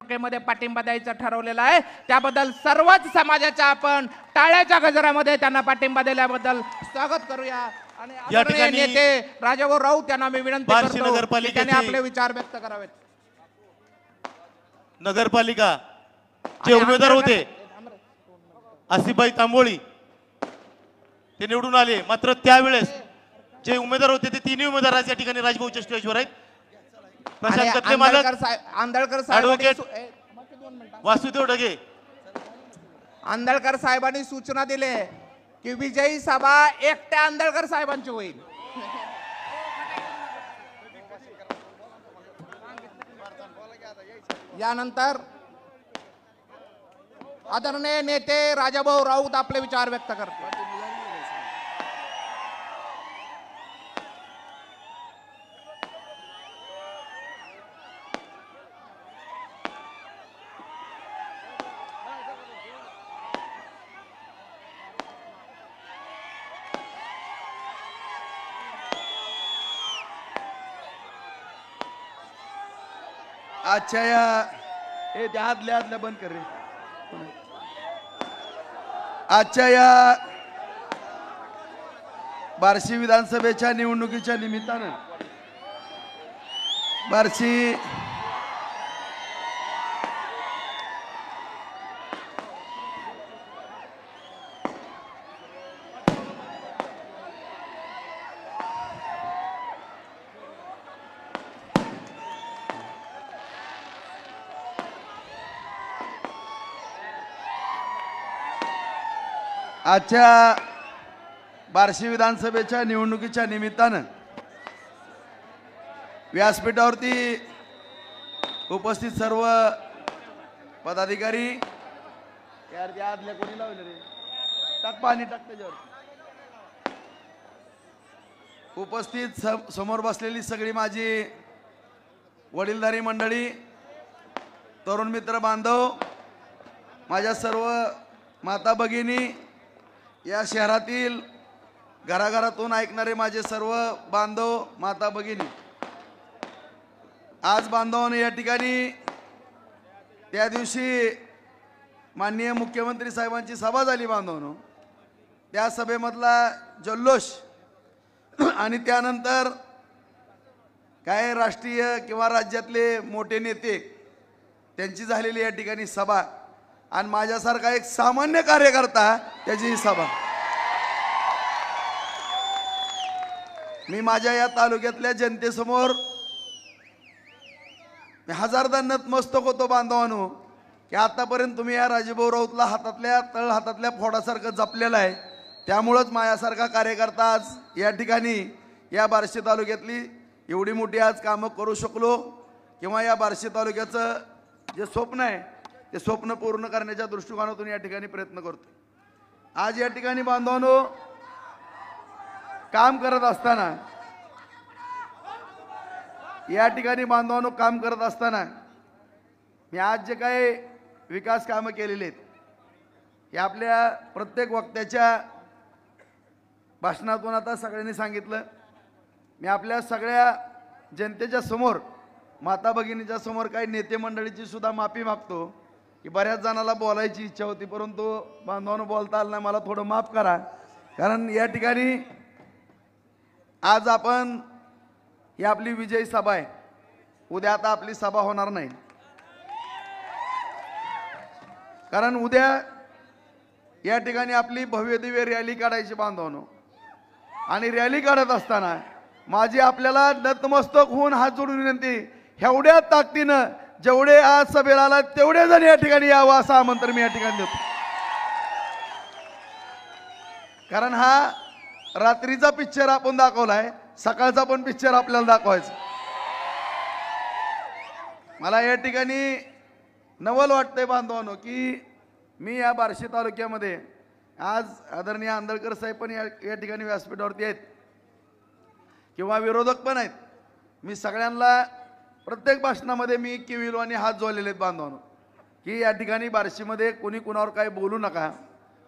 निवडणुकीमध्ये पाठिंबा द्यायचा ठरवलेला आहे। त्याबद्दल सर्वच समाजाच्या आपण टाळ्याच्या गजरामध्ये त्यांना पाठिंबा दिल्याबद्दल स्वागत करूया। आणि या आदरणीय ठिकाणी नेते राजाभाऊ राऊत यांना मी विनंती बार्शी करतो की नगरपालिकेचे त्यांनी आपले विचार व्यक्त करावेत। नगरपालिका जे उमेदवार होते आसिफबाई तांबोळी ते निवडून आले, मात्र त्यावेळेस जे उमेदवार होते ते तिन्ही उमेदवार आज या ठिकाणी राजभाऊच्या स्टेजवर आहेत। प्रशांत कत्ले मालक, आंदळकर ॲडव्होकेट वासुदेव ढगे, आंदळकर साहेबांनी सूचना दिली की विजयी सभा एकट्या आंदळकर साहेबांची होईल। यानंतर आदरणीय नेते राजाभाऊ राऊत आपले विचार व्यक्त करतात। अच्छा या हे आदल्या बंद कर रे। आजच्या या बार्शी विधानसभेच्या निवडणुकीच्या निमित्तानं बार्शी आजच्या बार्शी विधानसभेच्या निवडणुकीच्या निमित्तानं व्यासपीठावरती उपस्थित सर्व पदाधिकारी यार त्या आदल्या कोणी लावले रे टाक पाणी टाक त्याच्यावर उपस्थित समोर बसलेली सगळी माझी वडीलधारी मंडळी, तरुण मित्र बांधव, माझ्या सर्व माता भगिनी, या शहरातील घराघरातून ऐकणारे माझे सर्व बांधव माता भगिनी, आज बांधवांनो या ठिकाणी त्या दिवशी माननीय मुख्यमंत्री साहेबांची सभा झाली बांधवांनो, त्या सभेमधला जल्लोष आणि त्यानंतर काय राष्ट्रीय किंवा राज्यातले मोठे नेते त्यांची झालेली या ठिकाणी सभा आणि माझ्यासारखा एक सामान्य कार्यकर्ता त्याची सभा। मी माझ्या या तालुक्यातल्या जनतेसमोर हजारदा नतमस्तक होतो बांधवांनो की आतापर्यंत तुम्ही या राजाभाऊ राऊतला तळ हातातल्या फोडासारखं जपलेलं आहे, त्यामुळंच माझ्यासारखा कार्यकर्ता आज या ठिकाणी या बार्शी तालुक्यातली एवढी मोठी आज कामं करू शकलो किंवा या बार्शी तालुक्याचं जे स्वप्न आहे ते स्वप्न पूर्ण करण्याच्या दृष्टिकोनातून या ठिकाणी प्रयत्न करतो। आज या ठिकाणी बांधवांनो काम करत असताना मी आज जे काही विकास कामं केलेले आहेत हे आपल्या प्रत्येक वक्त्याच्या भाषणातून आता सगळ्यांनी सांगितलं। मी आपल्या सगळ्या जनतेच्या समोर, माता भगिनीच्या समोर काही नेते मंडळीची सुद्धा माफी मागतो की बऱ्याच जणाला बोलायची इच्छा होती परंतु बांधवांनो बोलता आलं नाही, मला थोडं माफ करा। कारण या ठिकाणी आज आपण ही आपली विजयी सभा आहे, उद्या आता आपली सभा होणार नाही, कारण उद्या या ठिकाणी आपली भव्य दिव्य रॅली काढायची बांधवांनो, आणि रॅली काढत असताना माझी आपल्याला नतमस्तक होऊन हात जोडून विनंती, एवढ्या ताकदीनं जेवढे आज सभेला आला तेवढे जण या ठिकाणी यावं असं आमंत्रण मी या ठिकाणी देतो। कारण हा रात्रीचा पिक्चर आपण दाखवलाय, सकाळचा पण पिक्चर आपल्याला दाखवायचा। मला या ठिकाणी नवल वाटतंय बांधवांनो की मी या बार्शी तालुक्यामध्ये आज आदरणीय आंदळकर साहेब पण या ठिकाणी व्यासपीठावरती आहेत किंवा विरोधक पण आहेत। मी सगळ्यांना प्रत्येक भाषणामध्ये मी किविलवानी हात जोडलेले आहेत बांधवांनो की या ठिकाणी बार्शीमध्ये कोणी कुणावर काही बोलू नका,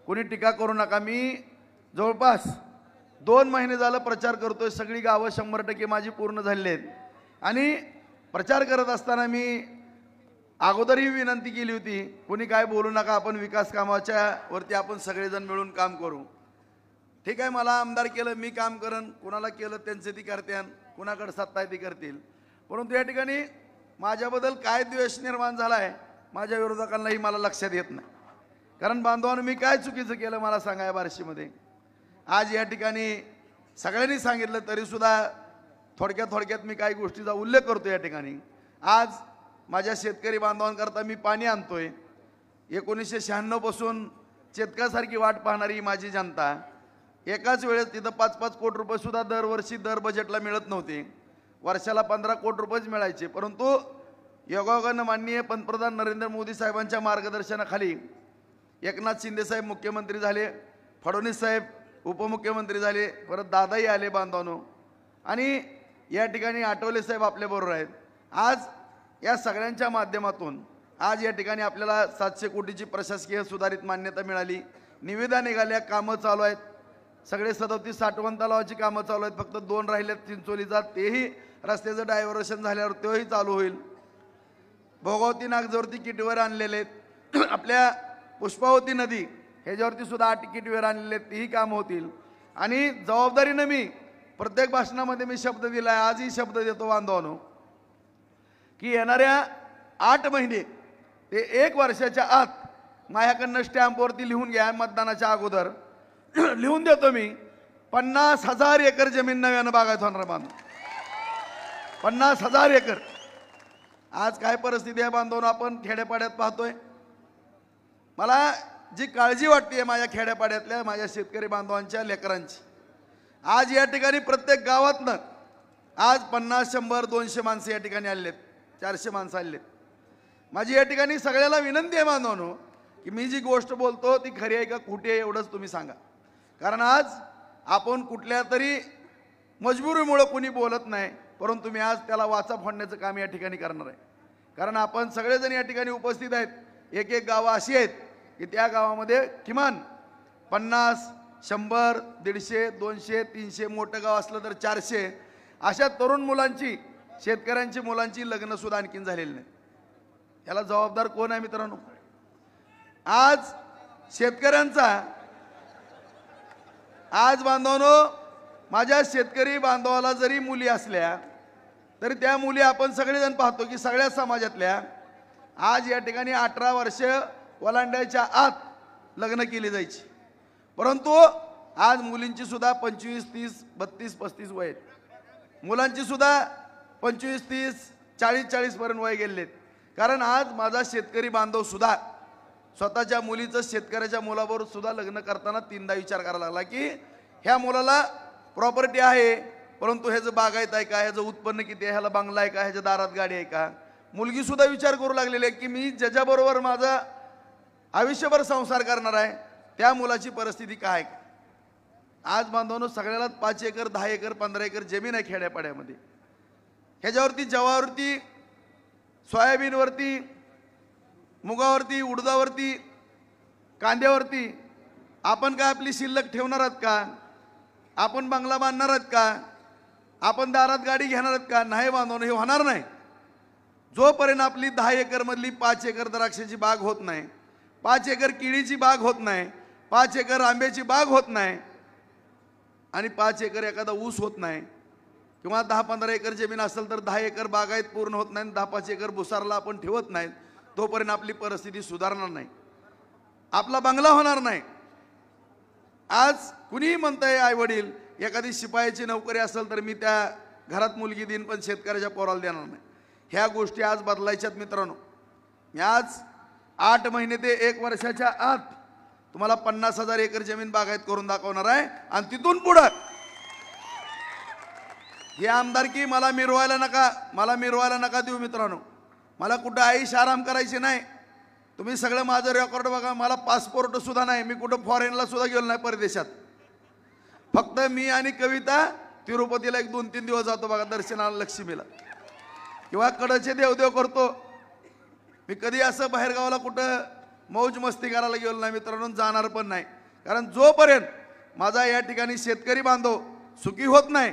कोणी टीका करू नका। मी जवळपास 2 महिने झालं प्रचार करतोय, सगळी गावं 100% माझी पूर्ण झालेली आहेत आणि प्रचार करत असताना मी अगोदरही विनंती केली होती, कोणी काय बोलू नका, आपण विकास कामाच्या वरती आपण सगळेजण मिळून काम करू. ठीक आहे, मला आमदार केलं, मी काम करन, कुणाला केलं त्यांचे ती करत्यान, कुणाकडे सत्ता आहे ती करतील. परंतु या ठिकाणी माझ्याबद्दल काय द्वेष निर्माण झाला आहे माझ्या विरोधकांनाही मला लक्षात येत नाही. कारण बांधवांनो, मी काय चुकीचं केलं मला सांगा या बार्शीमध्ये. आज या ठिकाणी सगळ्यांनी सांगितलं तरीसुद्धा थोडक्यात मी काही गोष्टीचा उल्लेख करतो. या ठिकाणी आज माझ्या शेतकरी बांधवांकरता मी पाणी आणतोय. 1996 पासून शेतकऱ्यासारखी वाट पाहणारी माझी जनता, एकाच वेळेस तिथं 5-5 कोटी रुपये सुद्धा दरवर्षी दर बजेटला मिळत नव्हते. वर्षाला 15 कोटी रुपयेच मिळायचे. परंतु योगायोगानं माननीय पंतप्रधान नरेंद्र मोदी साहेबांच्या मार्गदर्शनाखाली एकनाथ शिंदे साहेब मुख्यमंत्री झाले, फडणवीस साहेब उपमुख्यमंत्री झाले, परत दादाही आले बांधवांनो, आणि या ठिकाणी आठवले साहेब आपल्याबरोबर आहेत. आज या सगळ्यांच्या माध्यमातून आज या ठिकाणी आपल्याला 700 कोटीची प्रशासकीय सुधारित मान्यता मिळाली. निविदा निघाल्या, कामं चालू आहेत. सगळे 37 साठवण तलावाची कामं चालू आहेत. फक्त 2 राहिल्यात चिंचोलीचा, तेही रस्त्याचं डायव्हर्शन झाल्यावर तेही चालू होईल. भोगावती नागजवरती किटवर आणलेले आहेत. आपल्या पुष्पावती नदी ह्याच्यावरती सुद्धा किटवर आणलेले आहेत, तेही कामं होतील. आणि जबाबदारीनं मी प्रत्येक भाषणामध्ये मी शब्द दिला आहे, आजही शब्द देतो बांधवांनो, की येणाऱ्या 8 महिने ते 1 वर्षाच्या आत माझ्याकडनं स्टॅम्पवरती लिहून घ्या, मतदानाच्या अगोदर लिहून देतो मी, 50,000 एकर जमीन नव्यानं बागायत होणार बांधव. 50,000 एकर. आज काय परिस्थिती आहे बांधवून आपण खेड्यापाड्यात पाहतोय. मला जी काळजी वाटते माझ्या खेड्यापाड्यातल्या माझ्या शेतकरी बांधवांच्या लेकरांची, आज या ठिकाणी प्रत्येक गावातनं आज 50, 100, 200 माणसं या ठिकाणी आलेत, 400 माणसं आलेत. माझी या ठिकाणी सगळ्याला विनंती आहे बांधवांनो, की मी जी गोष्ट बोलतो ती खरी आहे का खोटी आहे एवढंच तुम्ही सांगा. कारण आज आपण कुठल्या तरी मजबुरीमुळं कोणी बोलत नाही, परंतु मी आज त्याला वाचा फोडण्याचं काम या ठिकाणी करणार आहे. कारण आपण सगळेजण या ठिकाणी उपस्थित आहेत. एक गावं अशी आहेत की त्या गावामध्ये किमान 50, 100, 150, 200, 300, मोठं गाव असलं तर 400 अशा तरुण मुलांची, शेतकऱ्यांची मुलांची लग्न सुद्धा आणखीन झालेली नाही. याला जबाबदार कोण आहे मित्रांनो? आज शेतकऱ्यांचा, आज बांधवांनो, माझ्या शेतकरी बांधवाला जरी मुली असल्या तरी त्या मुली आपण सगळेजण पाहतो की सगळ्या समाजातल्या आज या ठिकाणी 18 वर्ष ओलांडायच्या आत लग्न केली जायची. परंतु आज मुलींची सुद्धा 25, 30, 32, 35 वय आहेत. मुलांची सुद्धा 25, 30, 40 पर्यंत वय गेलेत. कारण आज माझा शेतकरी बांधव सुद्धा स्वतःच्या मुलीचं शेतकऱ्याच्या मुलाबरोबर सुद्धा लग्न करताना 3दा विचार करायला लागला की ह्या मुलाला प्रॉपर्टी आहे, परंतु ह्याचं बागायत आहे का, ह्याचं उत्पन्न किती आहे, ह्याला बंगला आहे का, ह्याच्या दारात गाडी आहे का. मुलगी सुद्धा विचार करू लागलेली आहे की मी ज्याच्याबरोबर माझा आयुष्यभर संसार करणार आहे त्या मुलाची परिस्थिती काय. आज बांधवांनो, सगळ्याला 5 एकर, 10 एकर, 15 एकर जमीन आहे खेड्यापाड्यामध्ये. ह्याच्यावरती जवावरती, सोयाबीनवरती, मुगावरती, उडदावरती, कांद्यावरती आपण काय आपली शिल्लक ठेवणार आहात का? आपण बंगला बांधणार आहात का? आपण दारात गाडी घेणार आहात का? नाही बांधवणं, हे होणार नाही. जोपर्यंत आपली 10 एकर मधली 5 एकर द्राक्षाची बाग होत नाही, 5 एकर केळीची बाग होत नाही, 5 एकर आंब्याची बाग होत नाही, आणि 5 एकर एखादा ऊस होत नाही, किंवा 10-15 एकर जमीन असेल तर 10 एकर बागायत पूर्ण होत नाही, 10-5 एकर भुसारला आपण ठेवत नाही, तोपर्यंत आपली परिस्थिती सुधारणार नाही, आपला बंगला होणार नाही. आज कुणीही म्हणतंय आई वडील एखादी शिपायाची नोकरी असेल तर मी त्या घरात मुलगी देईन, पण शेतकऱ्याच्या पोराला देणार नाही. ह्या गोष्टी आज बदलायच्यात मित्रांनो. मी आज 8 महिने ते 1 वर्षाच्या आत तुम्हाला 50,000 एकर जमीन बागायत करून दाखवणार आहे. आणि तिथून पुढं हे आमदारकी मला मिरवायला नका देऊ मित्रांनो. मला कुठं आईश आराम करायची नाही. तुम्ही सगळं माझं रेकॉर्ड बघा. मला पासपोर्ट सुद्धा नाही, मी कुठं फॉरेनला सुद्धा गेलो नाही परदेशात. फक्त मी आणि कविता तिरुपतीला 1-2-3 दिवस जातो बघा दर्शनाला, लक्ष्मीला, किंवा कडचे देवदेव करतो. मी कधी असं बाहेरगावाला कुठं मौज मस्ती करायला गेलो नाही मित्रांनो, जाणार पण नाही. कारण जोपर्यंत माझा या ठिकाणी शेतकरी बांधव सुखी होत नाही,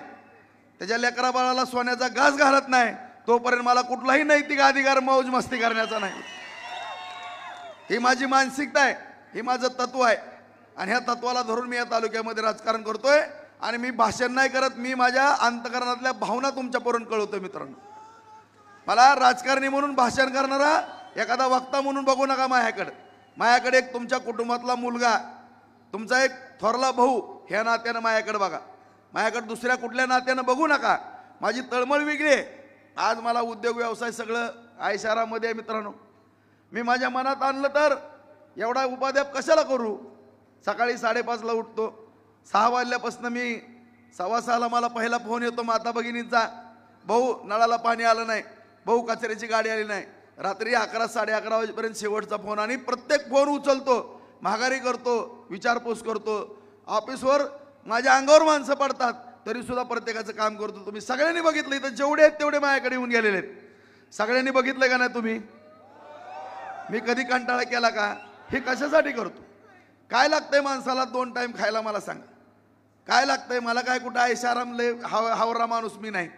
त्याच्या लेकरा बाळाला सोन्याचा घास घालत नाही, तोपर्यंत मला कुठलाही नैतिक अधिकार मौज मस्ती करण्याचा नाही. ही माझी मानसिकता आहे, ही माझं तत्व आहे आणि ह्या तत्वाला धरून मी या तालुक्यामध्ये राजकारण करतोय. आणि मी भाषण नाही करत, मी माझ्या अंतकरणातल्या भावना तुमच्यापर्यंत कळवतोय. मित्रांनो, मला राजकारणी म्हणून भाषण करणारा एखादा वक्ता म्हणून बघू नका. माझ्याकडे एक तुमच्या कुटुंबातला मुलगा, तुमचा एक थोरला भाऊ ह्या नात्यानं माझ्याकडे बघा. माझ्याकडे दुसऱ्या कुठल्या नात्यानं बघू नका. माझी तळमळ वेगळी आहे. आज मला उद्योग व्यवसाय सगळं आयशारामध्ये आहे. मित्रांनो, मी माझ्या मनात आणलं तर एवढा उपाध्याप कशाला करू. सकाळी 5:30ला उठतो, 6 वाजल्यापासून मी 6:15ला मला पहिला फोन येतो माता भगिनींचा, भाऊ नळाला पाणी आलं नाही, भाऊ कचऱ्याची गाडी आली नाही. रात्री 11, 11:30 वाजेपर्यंत शेवटचा फोन. आणि प्रत्येक फोन उचलतो, माघारी करतो, विचारपूस करतो. ऑफिसवर माझ्या अंगावर माणसं पडतात तरी सुद्धा प्रत्येकाचं काम करतो. तुम्ही सगळ्यांनी बघितलं, इथं जेवढे आहेत तेवढे माझ्याकडे येऊन गेलेले आहेत. सगळ्यांनी बघितलं का नाही तुम्ही? मी कधी कंटाळा केला का? हे कशासाठी करतो? काय लागतंय माणसाला 2 टाइम खायला मला सांगा. काय लागतंय मला? काय कुठं ऐशाराम लय हावरा माणूस मी नाही.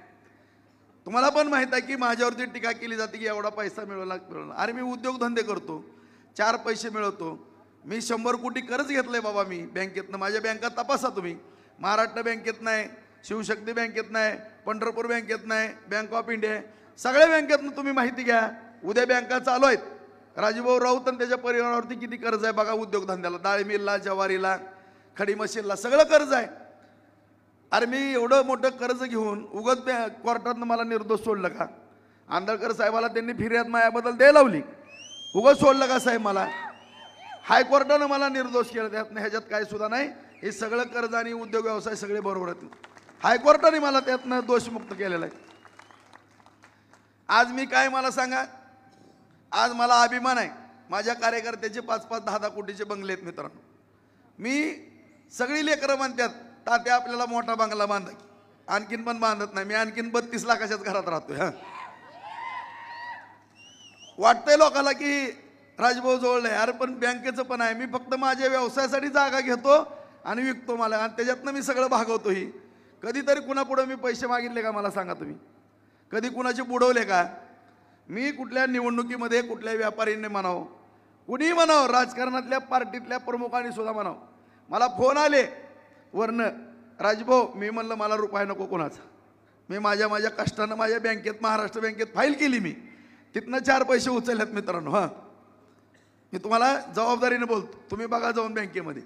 तुम्हाला पण माहित आहे की माझ्यावरती टीका केली जाते की एवढा पैसा मिळवला. अरे मी उद्योगधंदे करतो, 4 पैसे मिळवतो. मी 100 कोटी कर्ज घेतलंय बाबा मी बँकेतनं. माझ्या बँका तपासा तुम्ही. महाराष्ट्र बँकेत नाही, शिवशक्ती बँकेत नाही, पंढरपूर बँकेत नाही, बँक ऑफ इंडिया, सगळ्या बँकेतनं तुम्ही माहिती घ्या. उद्या बँका चालू आहेत. राजूभाऊ राऊत आणि त्याच्या परिवारावरती किती कर्ज आहे बघा उद्योगधंद्याला. डाळी मिलला, ज्वारीला, खडी मशीनला सगळं कर्ज आहे. अरे मी एवढं मोठं कर्ज घेऊन उगत कोर्टातनं मला निर्दोष सोडलं का? आंदळकर साहेबाला त्यांनी फिर्याद माझ्याबद्दल द्यायला लावली. उगत सोडलं का साहेब मला? हायकोर्टानं मला निर्दोष केलं. त्यातनं ह्याच्यात काय सुद्धा नाही. हे सगळं कर्ज आणि उद्योग व्यवसाय सगळे बरोबर आहेत. हायकोर्टाने मला त्यातनं दोषमुक्त केलेलं आहे. आज मी काय मला सांगा, आज मला अभिमान आहे. माझ्या कार्यकर्त्याचे 5-5, 10-10 कोटीचे बंगले आहेत. मित्रांनो, मी सगळी लेकरं म्हणतात तात्या आपल्याला मोठा बंगला बांधा, आणखीन पण बांधत नाही. मी आणखीन 32 लाखाच्याच घरात राहतोय. वाटतंय लोकांना की राजभाऊ जवळ आहे. अरे पण बँकेचं पण आहे. मी फक्त माझ्या व्यवसायासाठी जागा घेतो आणि विकतो मला, आणि त्याच्यातनं मी सगळं भागवतो. ही कधीतरी कुणापुढं मी पैसे मागितले का मला सांगा तुम्ही? कधी कुणाचे बुडवले का? मी कुठल्या निवडणुकीमध्ये कुठल्या व्यापारीने म्हणावं, कुणीही म्हणावं, राजकारणातल्या पार्टीतल्या प्रमुखांनी सुद्धा म्हणावं, मला फोन आले वरनं, राजभाऊ, मी म्हणलं मला रुपया नको कोणाचा. मी माझ्या कष्टानं माझ्या बँकेत, महाराष्ट्र बँकेत फाईल केली. मी तिथनं 4 पैसे उचलल्यात. मित्रांनो, मी तुम्हाला जबाबदारीने बोलतो. तुम्ही बघा जाऊन बँकेमध्ये,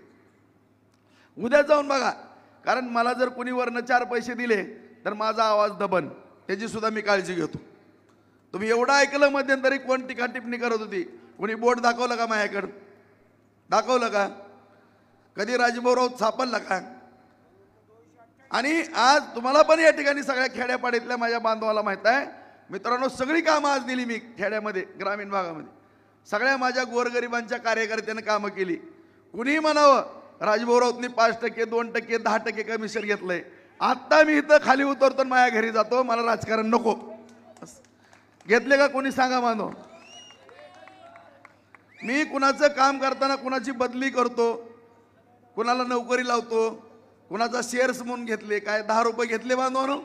उद्या जाऊन बघा. कारण मला जर कुणी वरनं 4 पैसे दिले तर माझा आवाज दबन, त्याची सुद्धा मी काळजी घेतो. तुम्ही एवढं ऐकलं मध्यंतरी कोण टीका टिप्पणी करत होती, कोणी बोट दाखवलं का माझ्याकडं? दाखवलं का? कधी राजभाऊ राऊत सापडला का? आणि आज तुम्हाला पण या ठिकाणी सगळ्या खेड्यापाड्यातल्या माझ्या बांधवाला माहित आहे मित्रांनो, सगळी कामं आज दिली मी खेड्यामध्ये, ग्रामीण भागामध्ये. सगळ्या माझ्या गोरगरिबांच्या कार्यकर्त्यानं कामं केली. कुणीही म्हणावं राजभाऊ राऊतनी 5%, 2%, 10% कमिशन घेतलंय. आत्ता मी इथं खाली उतरतो, माझ्या घरी जातो, मला राजकारण नको. घेतले का कोणी सांगा मानो? मी कुणाचं काम करताना कुणाची बदली करतो, कुणाला नोकरी लावतो, कुणाचा शेअर्स म्हणून घेतले, काय 10 रुपये घेतले बांधवानो?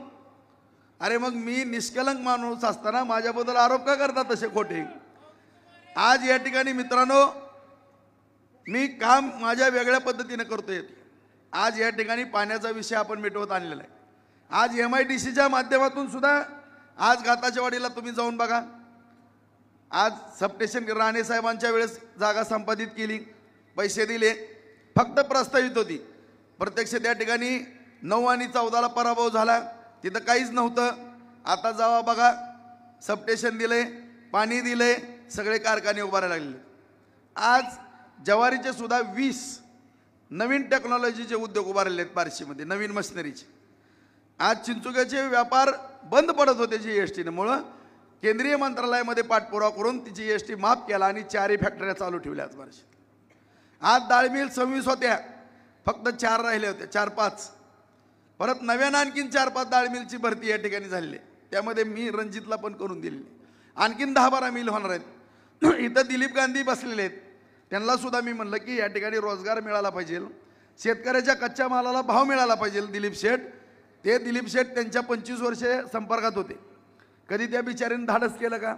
अरे मग मी निष्कलंक माणूस असताना माझ्याबद्दल आरोप का करतात तसे खोटे? आज या ठिकाणी मित्रांनो मी काम माझ्या वेगळ्या पद्धतीने करतोय. आज या ठिकाणी पाण्याचा विषय आपण मिटवत आणलेला आहे. आज MIDCच्या माध्यमातून सुद्धा आज गाताच्या वाडीला तुम्ही जाऊन बघा. आज सबस्टेशन राणे साहेबांच्या वेळेस जागा संपादित केली, पैसे दिले, फक्त प्रस्तावित होती. प्रत्यक्ष त्या ठिकाणी 9 आणि 14ला पराभव झाला, तिथं काहीच नव्हतं. आता जावा बघा, सबस्टेशन दिले, पाणी दिले, सगळे कारखाने उभारायला लागले. आज ज्वारीचे सुद्धा 20 नवीन टेक्नॉलॉजीचे उद्योग उभारले आहेत बार्शीमध्ये, नवीन मशिनरीचे. आज चिंचुक्याचे व्यापार बंद पडत होते GSTने, मुळे केंद्रीय मंत्रालयामध्ये पाठपुरावा करून ती GST माफ केला आणि 4 फॅक्टऱ्या चालू ठेवल्या आज बार्शी. आज डाळ मिल 26 होत्या, फक्त 4 राहिले होते, 4-5. परत नव्यानं आणखीन 4-5 डाळ मिलची भरती या ठिकाणी झालेली. त्यामध्ये मी रणजितला पण करून दिलेली. आणखीन 10-12 मिल होणार आहेत. इथं दिलीप गांधी बसलेले आहेत, त्यांना सुद्धा मी म्हणलं की या ठिकाणी रोजगार मिळाला पाहिजे, शेतकऱ्याच्या कच्च्या मालाला भाव मिळाला पाहिजे. दिलीप शेठ त्यांच्या 25 वर्षे संपर्कात होते. कधी त्या बिचाऱ्याने धाडस केलं का?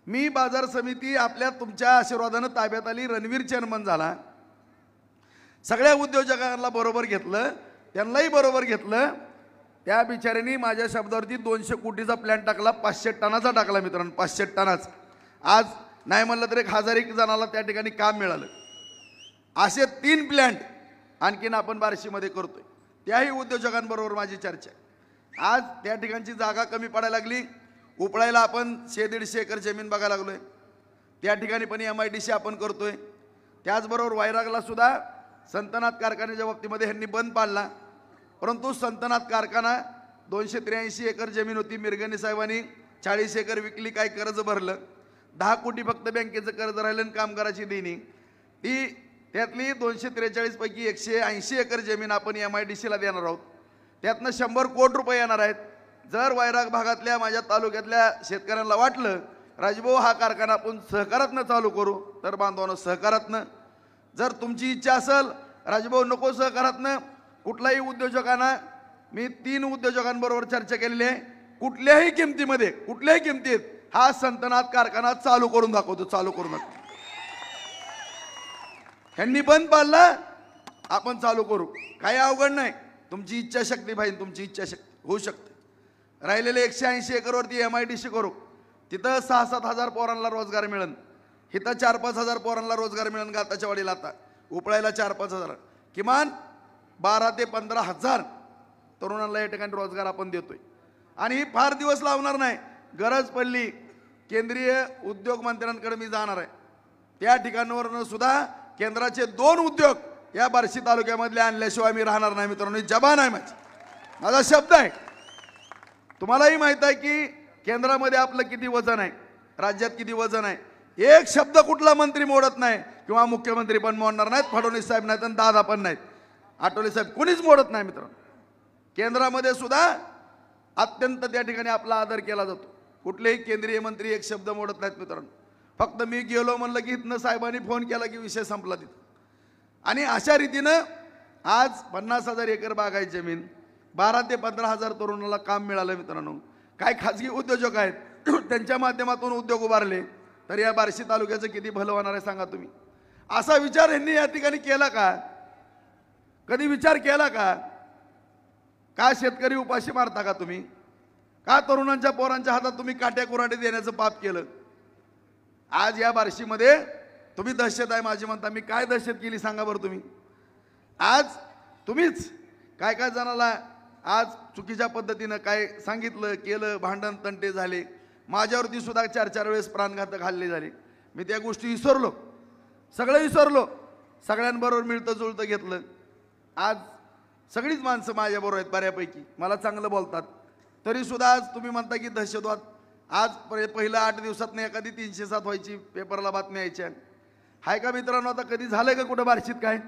मी बाजार समिती आपल्या तुमच्या आशीर्वादानं ताब्यात आली, रणवीर चेअरमन झाला, सगळ्या उद्योजकांना बरोबर घेतलं, त्यांनाही बरोबर घेतलं. त्या बिचाऱ्यांनी माझ्या शब्दावरती 200 कोटीचा प्लॅन टाकला, 500 टनाचा टाकला मित्रांनो, 500 टनाचा. आज नाही म्हणलं तर 1000 जणाला त्या ठिकाणी काम मिळालं. असे 3 प्लॅन्ट आणखीन आपण बार्शीमध्ये करतोय. त्याही उद्योजकांबरोबर माझी चर्चा. आज त्या ठिकाणची जागा कमी पडायला लागली. उपळायला आपण 100-150 एकर जमीन बघायला लागलोय. त्या ठिकाणी पण MIDC आपण करतोय. त्याचबरोबर वैरागला सुद्धा संतनाथ कारखान्याच्या बाबतीमध्ये ह्यांनी बंद पाडला, परंतु संतनाथ कारखाना 283 एकर जमीन होती, मिरगणे साहेबांनी 40 एकर विकली, काय कर्ज भरलं, 10 कोटी फक्त बँकेचं कर्ज राहिलं आणि कामगाराची देणी. ती त्यातली 243 पैकी 180 एकर जमीन आपण MIDCला देणार आहोत. त्यातनं 100 कोटी रुपये येणार आहेत. जर वैराग भागातल्या माझ्या तालुक्यातल्या शेतकऱ्यांना वाटलं राजभाऊ हा कारखाना आपण सहकारातनं चालू करू, तर बांधवांनो सहकारातनं. जर तुमची इच्छा असेल राजभाऊ नको सहकारातनं, कुठल्याही उद्योजकांना मी 3 उद्योजकांबरोबर चर्चा केलेली आहे, कुठल्याही किमतीत हा संतनाथ कारखाना चालू करून दाखवतो, चालू करून दाखवतो. ह्यांनी बंद पाडला, आपण चालू करू, काही अवघड नाही. तुमची इच्छाशक्ती पाहिजे, तुमची इच्छाशक्ती होऊ शकते. राहिलेले 180 एकरवरती MIDC करू, तिथं 6-7 हजार पोरांना रोजगार मिळेल, इथं 4-5 हजार पोरांना रोजगार मिळेल. गाताच्या वाडीला आता उपळायला 4-5 हजार, किमान 12 ते 15 हजार तरुणांना या ठिकाणी रोजगार आपण देतोय. आणि ही फार दिवस लावणार नाही. गरज पडली केंद्रीय उद्योग मंत्र्यांकडे मी जाणार आहे, त्या ठिकाणावरनं सुद्धा केंद्राचे 2 उद्योग या बार्शी तालुक्यामधले आणल्याशिवाय मी राहणार नाही मित्रांनो. जबान आहे माझा शब्द आहे. तुम्हालाही माहित आहे की केंद्रामध्ये आपलं किती वजन आहे, राज्यात किती वजन आहे. एक शब्द कुठला मंत्री मोडत नाही, किंवा मुख्यमंत्री पण मोडणार नाहीत, फडणवीस साहेब नाहीत आणि दादा पण नाहीत, आठवले साहेब, कुणीच मोडत नाही मित्रांनो. केंद्रामध्ये सुद्धा अत्यंत त्या ठिकाणी आपला आदर केला जातो. कुठलेही केंद्रीय मंत्री एक शब्द मोडत नाहीत मित्रांनो. फक्त मी गेलो म्हणलं की इथनं साहेबांनी फोन केला की विषय संपला तिथं. आणि अशा रीतीनं आज 50,000 एकर बागायत जमीन, 12 ते 15 हजार तरुणाला काम मिळालं मित्रांनो. काय खाजगी उद्योजक आहेत त्यांच्या माध्यमातून उद्योग उभारले, तर या बार्शी तालुक्याचं किती भलं होणार आहे सांगा तुम्ही. असा विचार यांनी या ठिकाणी केला का? कधी विचार केला का? का शेतकरी उपाशी मारता का तुम्ही? का तरुणांच्या पोरांच्या हातात तुम्ही काट्या कुऱ्हाडी देण्याचं पाप केलं? आज या बार्शीमध्ये तुम्ही दहशत आहे माझी म्हणता, मी काय दहशत केली सांगा बरं तुम्ही. आज तुम्हीच काय काय जणाला आज चुकीच्या पद्धतीनं काय सांगितलं केलं, भांडण तंटे झाले, माझ्यावरती सुद्धा 4-4 वेळेस प्राणघातक हल्ले झाले. मी त्या गोष्टी विसरलो, सगळं विसरलो, सगळ्यांबरोबर मिळतं जुळतं घेतलं. आज सगळीच माणसं माझ्याबरोबर आहेत बऱ्यापैकी, मला चांगलं बोलतात, तरी सुद्धा आज तुम्ही म्हणता की दहशतवाद. आज पहिल्या 8 दिवसात एखादी 307 व्हायची, पेपरला बातम्या यायच्या. हाय का मित्रांनो? आता कधी झालंय का कुठं बार्शीत काय?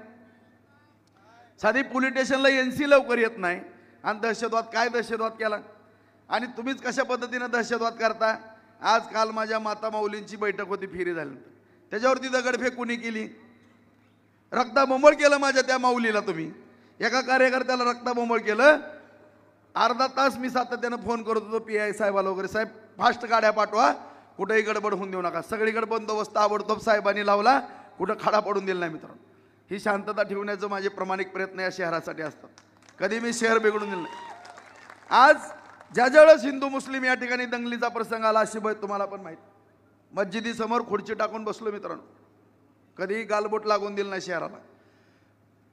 साधी पोलीस स्टेशनला NC लवकर येत नाही आणि दहशतवाद, काय दहशतवाद केला? आणि तुम्हीच कशा पद्धतीनं दहशतवाद करता? आज काल माझ्या माता माऊलींची बैठक होती, फेरी झाली, त्याच्यावरती दगडफेक कुणी केली? रक्ताबोंबळ केलं माझ्या त्या माऊलीला. तुम्ही एका कार्यकर्त्याला रक्ताबोंबळ केलं. अर्धा तास मी सातत्यानं फोन करत होतो PI साहेबाला वगैरे, साहेब फास्ट गाड्या पाठवा, कुठेही गडबड होऊन देऊ नका. सगळीकडे बंदोबस्त ताबडतोब साहेबांनी लावला, कुठं खडा पडून दिला नाही मित्रांनो. ही शांतता ठेवण्याचं माझे प्रामाणिक प्रयत्न या शहरासाठी असतात, कधी मी शहर बिघडून दिलं नाही. आज ज्या ज्यावेळेस हिंदू मुस्लिम या ठिकाणी दंगलीचा प्रसंग आला, अशी तुम्हाला पण माहिती, मस्जिदीसमोर खुर्ची टाकून बसलो मित्रांनो, कधीही गालबोट लागून दिलं नाही शहराला.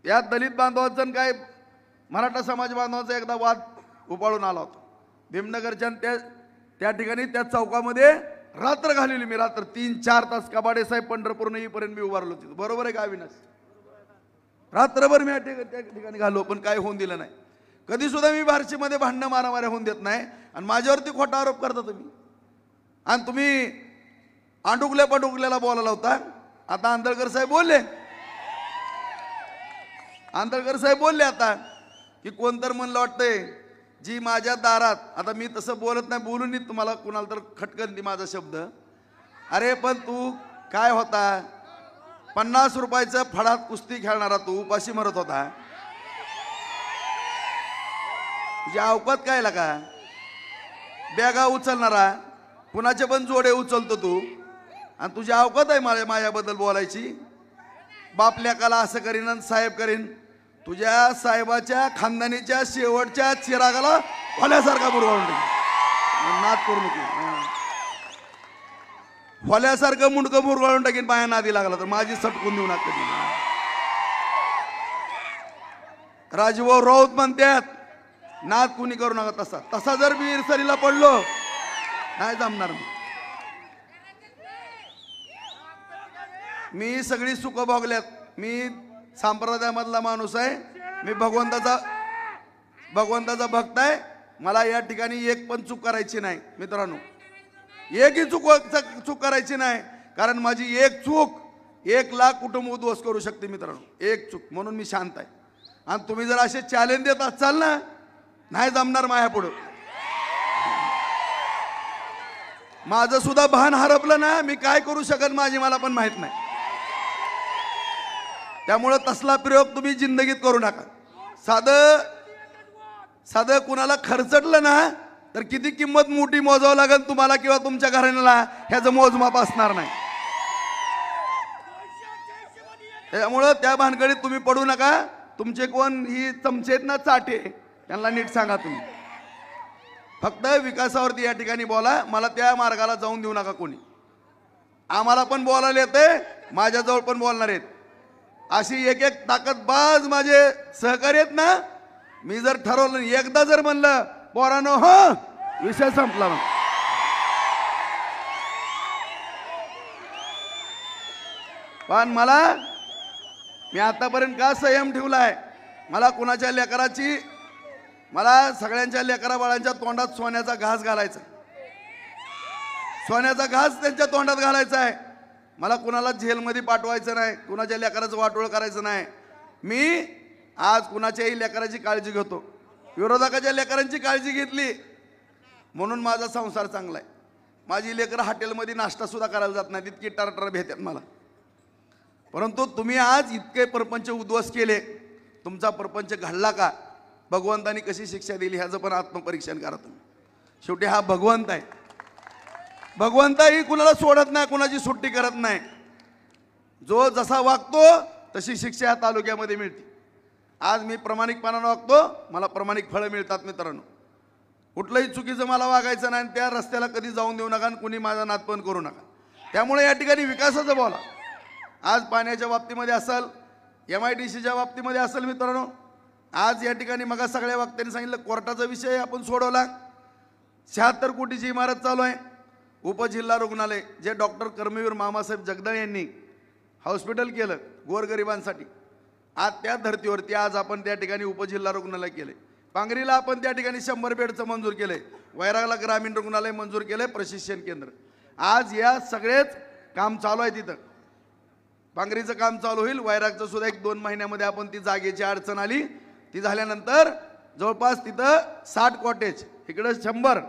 या दलित बांधवांचा काय मराठा समाज बांधवांचा एकदा वाद उपाळून आला होता भीमनगरच्या. त्या ठिकाणी त्या चौकामध्ये रात्र घालवली मी, रात्र 3-4 तास. कबाडे साहेब पंढरपूरने येईपर्यंत मी उभारलो तिथं, बरोबर आहे का अविनाश? रात्रभर मी त्या ठिकाणी घाललो, पण काय होऊन दिलं नाही. कधी सुद्धा मी बार्शीमध्ये भांडणं मारामाऱ्या होऊन देत नाही. आणि माझ्यावरती खोटा आरोप करता तुम्ही, आणि तुम्ही आंडुकल्या पडुकल्याला बोलायला होता. आता आंधळकर साहेब बोलले आता की कोणतर म्हणलं वाटतंय जी माझ्या दारात, आता मी तसं बोलत नाही, बोलून नाही तुम्हाला कुणाला तर खटकन ती माझा शब्द. अरे पण तू काय होता? 50 रुपयाचं फडात कुस्ती खेळणारा तू उपाशी मरत होता. तुझी अवकात काय लागा? बॅगा उचलणारा, कुणाचे पण जोडे उचलतो तू, आणि तुझी अवकात आहे माझ्याबद्दल बोलायची. बापल्याकाला असं करीन आणि साहेब करीन. तुझ्या साहेबाच्या खानदानीच्या शेवटच्या चिरागाला होल्यासारखा बुरवाळून टाकीन. नाद करू नको. होल्यासारखं मुंडकं बुरवाळून टाकीन पाया नादी लागला तर. माझी सटकून देऊ नका. राजभाऊ राऊत म्हणतात नाद कुणी करू नका. तसा जर मी इरसरीला पडलो नाही जमणार. मी सगळी सुख भोगल्यात. मी संप्रदायामधला माणूस आहे. मी भगवंताचा भक्त आहे. मला या ठिकाणी एक पण चूक करायची नाही मित्रांनो. एकही चूक करायची नाही. कारण माझी एक चूक 1 लाख कुटुंब उद्ध्वस्त करू शकते मित्रांनो. एक चूक. म्हणून मी शांत आहे. आणि तुम्ही जर असे चॅलेंज देत असाल ना, नाही जमणार माझ्या पुढं. माझं सुद्धा भान हरपलं ना, मी काय करू शकत माझी मला पण माहित नाही. त्यामुळं तसला प्रयोग तुम्ही जिंदगीत करू नका. साधं कुणाला खर्चटलं ना तर किती किंमत मोठी मोजावं लागेल तुम्हाला किंवा तुमच्या घराण्याला, ह्याचं मोजमाप असणार नाही. त्यामुळं त्या भानगडीत तुम्ही पडू नका. तुमचे कोण ही चमचेत ना चाटे, त्यांना नीट सांगा तुम्ही. फक्त विकासावरती या ठिकाणी बोला. मला त्या मार्गाला जाऊन देऊ नका कोणी. आम्हाला पण बोलायला येते, माझ्याजवळ पण बोलणार आहेत. अशी एक ताकदबाज माझे सहकारी आहेत ना. मी जर ठरवलं, एकदा जर म्हणलं पोरानो हो, विषय संपला. पण मी आतापर्यंत का संयम ठेवलाय, मला कुणाच्या लेकराची, मला सगळ्यांच्या लेकरा बाळांच्या तोंडात सोन्याचा घास घालायचा. सोन्याचा घास त्यांच्या तोंडात घालायचा आहे. मला कुणाला जेलमध्ये पाठवायचं नाही, कुणाच्या लेकराचं वाटोळ करायचं नाही. मी आज कुणाच्याही लेकराची काळजी घेतो. विरोधकाच्या लेकरांची काळजी घेतली म्हणून माझा संसार चांगला आहे. माझी लेकरं हॉटेलमध्ये नाश्ता सुद्धा करायला जात नाही, तितकी टरटर भेटतात मला. परंतु तुम्ही आज इतके प्रपंच उद्ध्वस्त केले. तुमचा प्रपंच घडला का? भगवंतानी कशी शिक्षा दिली ह्याचं पण आत्मपरीक्षण करा तुम्ही. शेवटी हा भगवंत आहे. भगवंताही कुणाला सोडत नाही, कुणाची सुट्टी करत नाही. जो जसा वागतो तशी शिक्षा या तालुक्यामध्ये मिळते. आज मी प्रामाणिकपणाने वागतो, मला प्रामाणिक फळं मिळतात मित्रांनो. कुठलंही चुकीचं मला वागायचं नाही. त्या रस्त्याला कधी जाऊन देऊ नका आणि कुणी माझा नाद पण करू नका. त्यामुळे या ठिकाणी विकासाचं बोला. आज पाण्याच्या बाबतीमध्ये असेल, MIDCच्या बाबतीमध्ये असेल मित्रांनो. आज या ठिकाणी मग सगळ्या वक्त्यांनी सांगितलं कोर्टाचा विषय आपण सोडवला. 76 कोटीची इमारत चालू आहे. उपजिल्हा रुग्णालय जे डॉक्टर कर्मवीर मामासाहेब जगदाळे यांनी हॉस्पिटल केलं गोरगरिबांसाठी, आज त्या धर्तीवरती आज आपण त्या ठिकाणी उपजिल्हा रुग्णालय केले. पांगरीला आपण त्या ठिकाणी 100 बेडचं मंजूर केलंय. वैरागला ग्रामीण रुग्णालय मंजूर केलंय, प्रशिक्षण केंद्र. आज या सगळेच काम चालू आहे. तिथं पांगरीचं काम चालू होईल. वैरागचं सुद्धा 1-2 महिन्यामध्ये आपण ती जागेची अडचण आली, ती झाल्यानंतर जवळपास तिथं 60 कॉटेज, इकडं 100,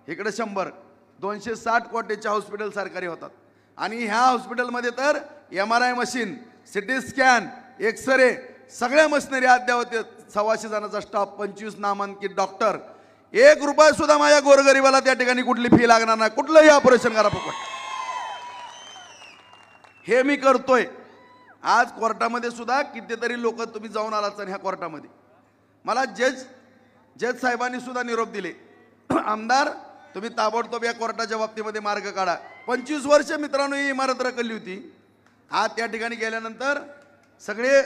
इकडं 100, 260 कॉटेजच्या हॉस्पिटल सरकारी होतात. आणि ह्या हॉस्पिटलमध्ये तर MRI machine, CT scan, x ray सगळ्या मशिनरी अद्यावत. 125 जणांचा स्टाफ, 25 नामांकित डॉक्टर. 1 रुपया सुद्धा माझ्या गोरगरिबाला त्या ठिकाणी कुठली फी लागणार नाही. कुठलंही ऑपरेशन करा फुकट. हे मी करतोय. आज कोर्टामध्ये सुद्धा कितीतरी लोक तुम्ही जाऊन आलात ह्या कोर्टामध्ये. मला जज साहेबांनी सुद्धा निरोप दिले, आमदार तुम्ही ताबडतोब या कोर्टाच्या बाबतीमध्ये मार्ग काढा. 25 वर्ष मित्रांनो ही इमारत रखडली होती. आज त्या ठिकाणी गेल्यानंतर सगळे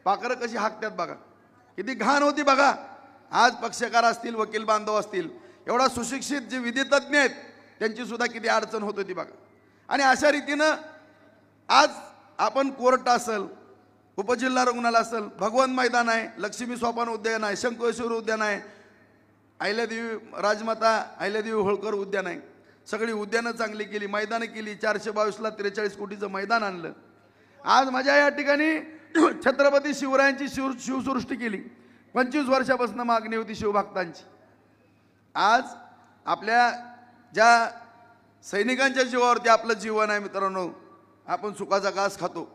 पाखरं कशी हाकतात बघा, किती घाण होती बघा. आज पक्षकार असतील, वकील बांधव असतील, एवढा सुशिक्षित जे विधितज्ञ आहेत त्यांची सुद्धा किती अडचण होत होती बघा. आणि अशा रीतीनं आज आपण कोर्ट असेल, उपजिल्हा रुग्णालय असेल, भगवंत मैदान आहे, लक्ष्मी सोपान उद्यान आहे, शंकरेश्वर उद्यान आहे, अहिल्यादेवी राजमाता अहिल्यादेवी होळकर उद्यान आहे. सगळी उद्यानं चांगली केली, मैदानं केली. 422ला 43 कोटीचं मैदान आणलं. आज माझ्या या ठिकाणी छत्रपती शिवरायांची शिवसृष्टी केली. 25 वर्षापासून मागणी होती शिवभक्तांची. आज आपल्या ज्या सैनिकांच्या जीवावरती आपलं जीवन आहे मित्रांनो, आपण सुखाचा घास खातो.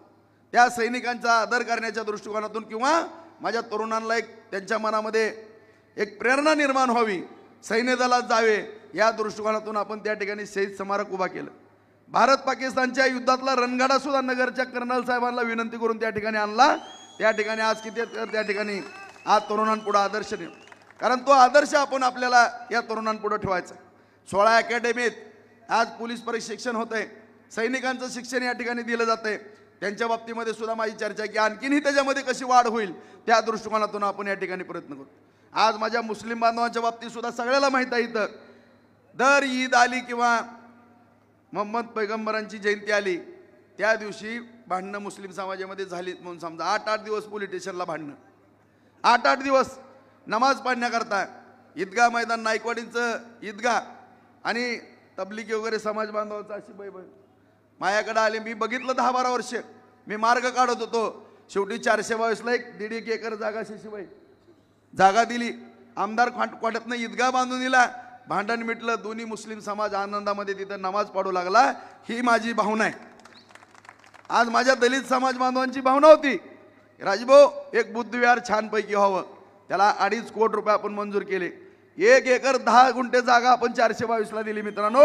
त्या सैनिकांचा आदर करण्याच्या दृष्टिकोनातून किंवा माझ्या तरुणांना एक त्यांच्या मनामध्ये एक प्रेरणा निर्माण व्हावी, सैन्य दलात जावे या दृष्टिकोनातून आपण त्या ठिकाणी शहीद स्मारक उभा केलं. भारत पाकिस्तानच्या युद्धातला रणगाडा सुद्धा नगरच्या कर्नल साहेबांना विनंती करून त्या ठिकाणी आणला. त्या ठिकाणी आज किती त्या ठिकाणी आज तरुणांपुढे आदर्श ठेव, कारण तो आदर्श आपण आपल्याला या तरुणांपुढे ठेवायचा. 16 अकॅडमीत आज पोलीस प्रशिक्षण होत आहे, सैनिकांचं शिक्षण या ठिकाणी दिलं जातंय. त्यांच्या बाबतीमध्ये सुद्धा माझी चर्चा आहे की आणखीनही त्याच्यामध्ये कशी वाढ होईल त्या दृष्टिकोनातून आपण या ठिकाणी प्रयत्न करू. आज माझ्या मुस्लिम बांधवांच्या बाबतीत सुद्धा सगळ्याला माहीत आहे, इथं दर ईद आली किंवा मोहम्मद पैगंबरांची जयंती आली त्या दिवशी भांडणं मुस्लिम समाजामध्ये झालीत म्हणून समजा. 8-8 दिवस पोलीस स्टेशनला भांडणं, 8-8 दिवस नमाज पाडण्याकरता. ईदगाह मैदान नाईकवाडीचं ईदगाह आणि तबलिगी वगैरे समाज बांधवांचा अशी माझ्याकडे आले. मी बघितलं 10-12 वर्ष मी मार्ग काढत होतो. शेवटी 422ला 1.5 एकर जागा शिशीबाई जागा दिली. आमदार क्वाट्यातनं ईदगाह बांधून दिला. भांडण मिटलं. दोन्ही मुस्लिम समाज आनंदामध्ये तिथं नमाज पाडू लागला. ही माझी भावना आहे. आज माझ्या दलित समाज बांधवांची भावना होती, राजभाऊ एक बुद्धविहार छानपैकी व्हावं. त्याला 2.5 कोटी रुपये आपण मंजूर केले. 1 एकर 10 गुंठे जागा आपण 422ला दिली मित्रांनो.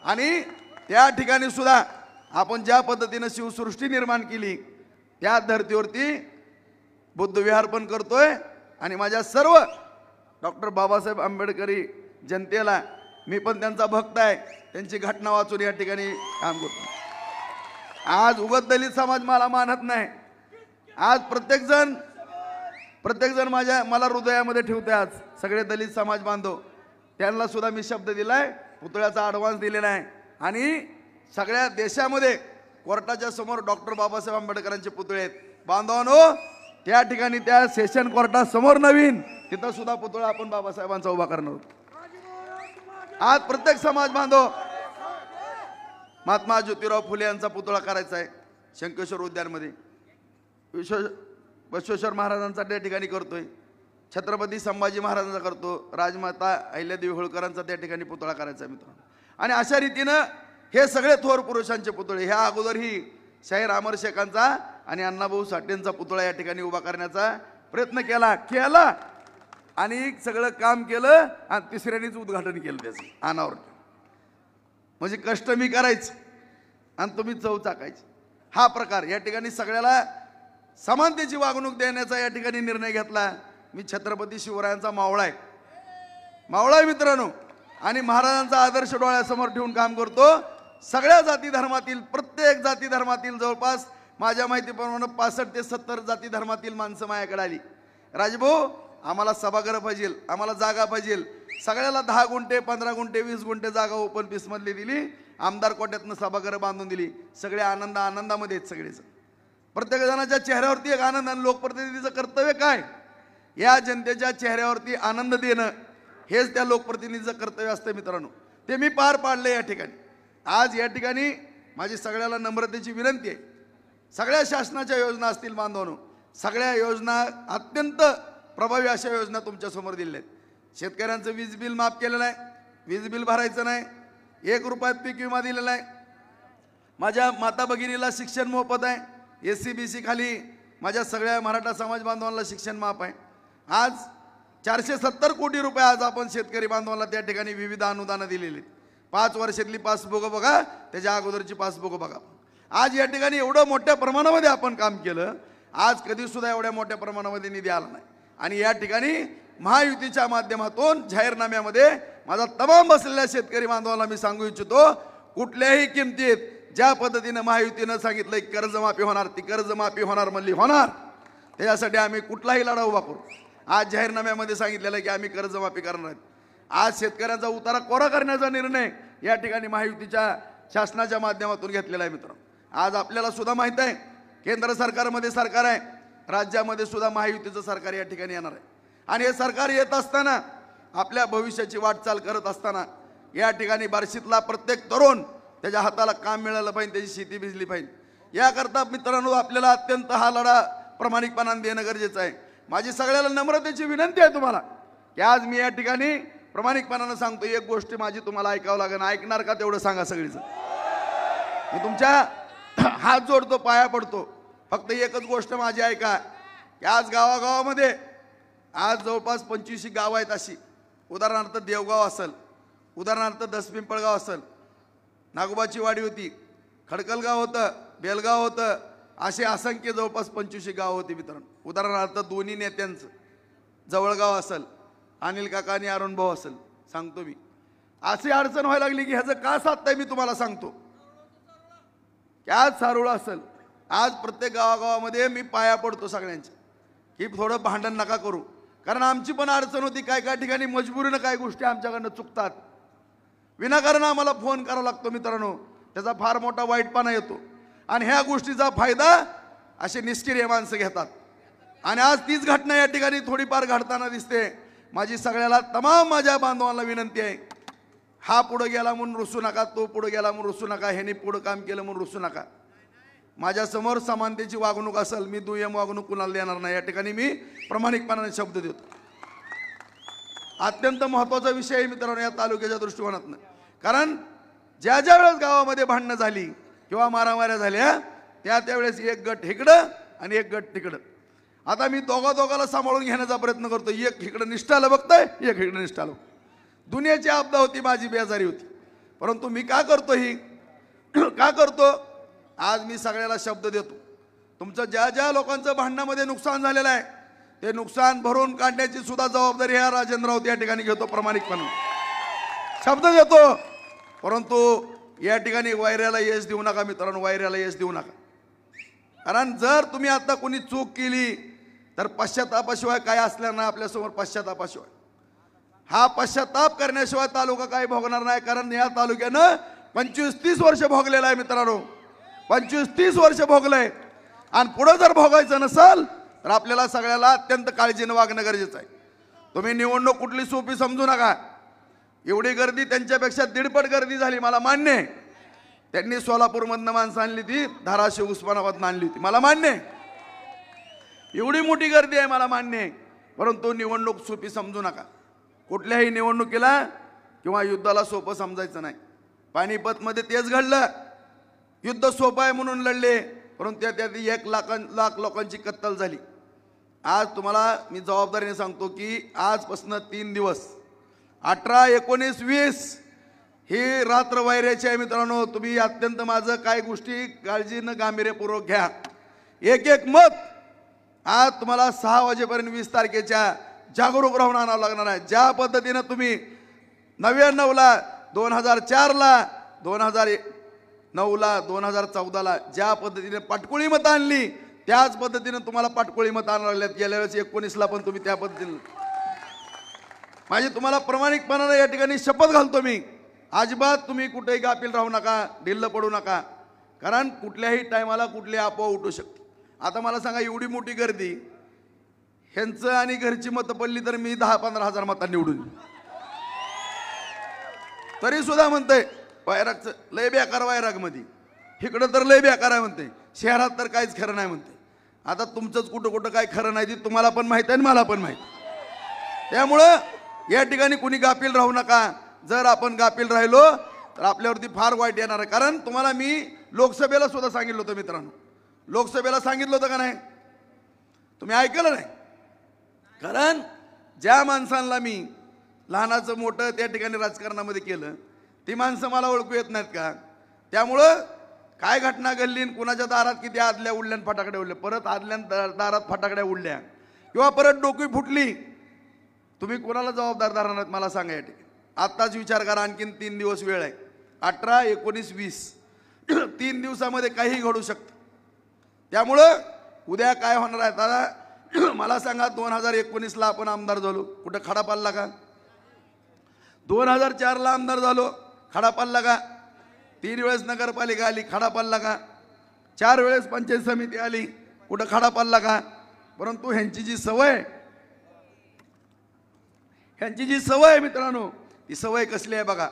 आणि त्या ठिकाणी सुद्धा आपण ज्या पद्धतीनं शिवसृष्टी निर्माण केली त्या धर्तीवरती बुद्धविहार पण करतोय. आणि माझ्या सर्व डॉक्टर बाबासाहेब आंबेडकरी जनतेला मी पण त्यांचा भक्त आहे. त्यांची घटना वाचून या ठिकाणी काम करतो. आज उगत दलित समाज मला मानत नाही. आज प्रत्येकजण मला हृदयामध्ये ठेवते. आज सगळे दलित समाज बांधव त्यांना सुद्धा मी शब्द दिलाय, पुतळ्याचा ॲडव्हान्स दिलेला आहे. आणि सगळ्या देशामध्ये कोर्टाच्या समोर डॉक्टर बाबासाहेब आंबेडकरांचे पुतळे आहेत. बांधवांनो त्या ठिकाणी त्या सेशन कोर्टासमोर नवीन तिथं सुद्धा पुतळा आपण बाबासाहेबांचा उभा करणार आहोत. आज प्रत्येक समाज बांधव महात्मा ज्योतिराव फुले यांचा पुतळा करायचा आहे शंकेश्वर उद्यानमध्ये. बसवेश्वर महाराजांचा त्या ठिकाणी करतोय. छत्रपती संभाजी महाराजांचा करतो. राजमाता अहिल्यादेवी होळकरांचा त्या ठिकाणी पुतळा करायचा आहे मित्रांनो. आणि अशा रीतीनं हे सगळे थोर पुरुषांचे पुतळे ह्या अगोदरही शाहीर अमर शेखांचा आणि अण्णाभाऊ साठेंचा पुतळा या ठिकाणी उभा करण्याचा प्रयत्न केला आणि सगळं काम केलं आणि तिसऱ्यानेच उद्घाटन केलं त्याचं अनावर. म्हणजे कष्ट मी करायचं आणि तुम्ही चव चाकायची. हा प्रकार या ठिकाणी सगळ्याला समानतेची वागणूक देण्याचा या ठिकाणी निर्णय घेतला. मी छत्रपती शिवरायांचा मावळा आहे मित्रांनो. आणि महाराजांचा आदर्श डोळ्यासमोर ठेवून काम करतो. सगळ्या जाती धर्मातील प्रत्येक जाती धर्मातील जवळपास माझ्या माहितीप्रमाणे 65 ते 70 जाती धर्मातील माणसं माझ्याकडे आली. राजभाऊ आम्हाला सभागृह पाहिजे, आम्हाला जागा पाहिजे. सगळ्याला 10 गुंठे 15 गुंठे 20 गुंठे जागा ओपन पीसमधली दिली. आमदार कोट्यातनं सभागृह बांधून दिली. सगळे आनंदामध्ये आहेत सगळेच. प्रत्येक जणाच्या चेहऱ्यावरती एक आनंद. आणि लोकप्रतिनिधीचं कर्तव्य काय? या जनतेच्या चेहऱ्यावरती आनंद देणं हेच त्या लोकप्रतिनिधीचं कर्तव्य असतं मित्रांनो. ते मी पार पाडलं या ठिकाणी. आज या ठिकाणी माझी सगळ्याला नम्रतेची विनंती आहे. सगळ्या शासनाच्या योजना असतील बांधवांनो, सगळ्या योजना अत्यंत प्रभावी अशा योजना तुमच्यासमोर दिलेल्या आहेत. शेतकऱ्यांचं वीज बिल माफ केलेलं आहे, वीज बिल भरायचं नाही. 1 रुपयात पीक विमा दिलेला आहे. माझ्या माता भगिनीला शिक्षण मोफत आहे. SC-BC खाली माझ्या सगळ्या मराठा समाज बांधवांना शिक्षण माफ आहे. आज 470 कोटी रुपये आज आपण शेतकरी बांधवांना त्या ठिकाणी विविध अनुदानं दिलेली. 5 वर्षातली पासबुक बघा, त्याच्या अगोदरची पासबुक बघा. आज या ठिकाणी एवढं मोठ्या प्रमाणामध्ये आपण काम केलं. आज कधी सुद्धा एवढ्या मोठ्या प्रमाणामध्ये निधी आला नाही. आणि या ठिकाणी महायुतीच्या माध्यमातून जाहीरनाम्यामध्ये माझा तमाम बसलेल्या शेतकरी बांधवांना मी सांगू इच्छितो, कुठल्याही किमतीत ज्या पद्धतीनं महायुतीनं सांगितलं कर्जमाफी होणार, ती कर्जमाफी होणार म्हणली होणार. त्याच्यासाठी आम्ही कुठलाही लढा उभा करू. आज जाहीरनाम्यामध्ये सांगितलेलं आहे की आम्ही कर्जमाफी करणार आहेत. आज शेतकऱ्यांचा उतारा कोरा करण्याचा निर्णय या ठिकाणी महायुतीच्या शासनाच्या माध्यमातून घेतलेला आहे मित्रांनो. आज आपल्याला सुद्धा माहित आहे केंद्र सरकारमध्ये सरकार आहे, राज्यामध्ये सुद्धा महायुतीचं सरकार या ठिकाणी येणार आहे. आणि हे सरकार येत असताना आपल्या भविष्याची वाटचाल करत असताना या ठिकाणी बार्शीतला प्रत्येक तरुण त्याच्या हाताला काम मिळालं पाहिजे, त्याची शेती भिजली पाहिजे. याकरता मित्रांनो आपल्याला अत्यंत हा लढा प्रामाणिकपणाने देणं गरजेचं आहे. माझी सगळ्याला नम्रतेची विनंती आहे तुम्हाला की आज मी या ठिकाणी प्रामाणिकपणानं सांगतो. एक गोष्ट माझी तुम्हाला ऐकावं लागेल. ऐकणार का तेवढं सांगा सगळीच. मी तुमच्या हात जोडतो, पाया पडतो. फक्त एकच गोष्ट माझी ऐका की आज गावागावामध्ये आज जवळपास 25 गावं आहेत अशी. उदाहरणार्थ देवगाव असेल, उदाहरणार्थ दसपिंपळगाव असेल, नागोबाची वाडी होती, खडकलगाव होतं, बेलगाव होतं, असे असंख्य जवळपास 25 गाव होती मित्रांनो. उदाहरणार्थ दोन्ही नेत्यांचं जवळगाव असेल, अनिल काका आणि अरुण भाऊ असेल, सांगतो मी. अशी अडचण व्हायला लागली की ह्याचं का साधताय मी तुम्हाला सांगतो. की आज सारोळ असेल, आज प्रत्येक गावागावामध्ये मी पाया पडतो सगळ्यांच्या की थोडं भांडण नका करू, कारण आमची पण अडचण होती. काय ठिकाणी मजबुरीनं काय गोष्टी आमच्याकडनं चुकतात, विनाकारण आम्हाला फोन करावा लागतो मित्रांनो. त्याचा फार मोठा वाईटपणा येतो आणि ह्या गोष्टीचा फायदा असे निष्क्रिय माणसं घेतात. आणि आज तीच घटना या ठिकाणी थोडीफार घडताना दिसते. माझी सगळ्याला तमाम माझ्या बांधवांना विनंती आहे, हा पुढे गेला म्हणून रुसू नका, तो पुढे गेला म्हणून रुसू नका, ह्याने पुढं काम केलं म्हणून रुसू नका. माझ्यासमोर समानतेची वागणूक असेल, मी दुय्यम वागणूक कुणाला देणार नाही. या ठिकाणी मी प्रामाणिकपणाने शब्द देतो. अत्यंत महत्त्वाचा विषय आहे मित्रांनो या तालुक्याच्या दृष्टिकोनातून. कारण ज्या वेळेस गावामध्ये भांडणं झाली किंवा मारामाऱ्या झाल्या त्यावेळेस एक गट इकडं आणि एक गट तिकडं. आता मी दोघाला सांभाळून घेण्याचा प्रयत्न करतो. एक इकडं निष्ठाला बघतोय, एक इकडं निष्ठाला. दुनियाची आपदा होती, माझी बेजारी होती, परंतु मी का करतो ही का करतो. आज मी सगळ्याला शब्द देतो, तुमचं ज्या लोकांचं भांडणामध्ये नुकसान झालेलं आहे ते नुकसान भरून काढण्याची सुद्धा जबाबदारी ह्या राजेंद्र राऊत या ठिकाणी घेतो प्रामाणिकपणे, शब्द देतो. परंतु या ठिकाणी वैऱ्याला यश देऊ नका मित्रांनो, वैऱ्याला यश देऊ नका. कारण जर तुम्ही आता कोणी चूक केली तर पश्चातापाशिवाय काय असणार नाही आपल्यासमोर. पश्चातापाशिवाय हा पश्चाताप करण्याशिवाय तालुका काही भोगणार नाही. कारण या तालुक्यानं 25-30 वर्ष भोगलेला आहे मित्रांनो, 25-30 वर्ष भोगलंय. आणि पुढे जर भोगायचं नसेल तर आपल्याला सगळ्याला अत्यंत काळजीनं वागणं गरजेचं आहे. तुम्ही निवडणूक कुठली सोपी समजू नका. एवढी गर्दी, त्यांच्यापेक्षा 1.5 गर्दी झाली, मला मान्य आहे. त्यांनी सोलापूरमधनं माणसं आणली ती, धाराशिव उस्मानाबादनं आणली होती, मला मान्य आहे. एवढी मोठी गर्दी आहे, मला मान्य आहे. परंतु निवडणूक सोपी समजू नका. कुठल्याही निवडणुकीला किंवा युद्धाला सोपं समजायचं नाही. पानिपतमध्ये तेच घडलं. युद्ध सोपं आहे म्हणून लढले, परंतु त्यात 1 लाख लोकांची कत्तल झाली. आज तुम्हाला मी जबाबदारीने सांगतो की आजपासून 3 दिवस 18, 19, 20 ही रात्र वैऱ्याची आहे मित्रांनो. तुम्ही अत्यंत माझं काय गोष्टी काळजीनं गांभीर्यपूर्वक घ्या. एक मत आज तुम्हाला 6 वाजेपर्यंत 20 तारखेच्या जागरूक राहून आणावं लागणार आहे. ज्या पद्धतीनं तुम्ही 99ला, 2004ला, 2009ला, 2014ला ज्या पद्धतीने पाटकुळी मतं आणली त्याच पद्धतीनं तुम्हाला पाटकुळी मतं आणायला लागल्यात. गेल्या वेळेस 19ला पण तुम्ही त्या पद्धतीने. माझी तुम्हाला प्रामाणिकपणाने या ठिकाणी शपथ घालतो मी, अजिबात तुम्ही कुठेही गाफील राहू नका, ढिल्ल पडू नका. कारण कुठल्याही टायमाला कुठली अफवा उठू शकते. आता मला सांगा, एवढी मोठी गर्दी, ह्यांचं आणि घरची मतं पडली तर मी 10-15 हजार मतांनी निवडून, तरी सुद्धा म्हणतंय वैरागचं लय बेकार. वैरागमध्ये इकडं तर लय बेकार आहे म्हणते, शहरात तर काहीच खरं नाही म्हणते. आता तुमचंच कुठं काय खरं नाही ते तुम्हाला पण माहीत आहे आणि मला पण माहीत. त्यामुळं या ठिकाणी कुणी गाफील राहू नका. जर आपण गाफील राहिलो तर आपल्यावरती फार वाईट येणार आहे. कारण तुम्हाला मी लोकसभेला सुद्धा सांगितलं होतं मित्रांनो, लोकसभेला सांगितलं होतं का नाही, तुम्ही ऐकलं नाही. कारण ज्या माणसांना मी लहानाचं मोठं त्या ठिकाणी राजकारणामध्ये केलं ती माणसं मला ओळखू येत नाहीत का. त्यामुळं काय घटना घडली, कुणाच्या दारात किती आदल्या उडल्या फटाकड्या उडल्या, परत आदल्या दारात फटाकड्या उडल्या किंवा परत डोकी फुटली, तुम्ही कोणाला जबाबदार धरणार नाहीत मला सांगा. या ठिकाणी आत्ताच विचार करा. आणखीन 3 दिवस वेळ आहे, 18, 19, 20 3 दिवसामध्ये काही घडू शकतं. त्यामुळं उद्या काय होणार आहे दादा मला सांगा. 2019ला आपण आमदार झालो, कुठं खडा पाडला का. 2004ला आमदार झालो, खडा पाडला का. 3 वेळेस नगरपालिका आली, खडा पाडला का. 4 वेळेस पंचायत समिती आली, कुठं खडा पाडला का. परंतु ह्यांची जी सवय आहे मित्रांनो, ती सवय कसली आहे बघा.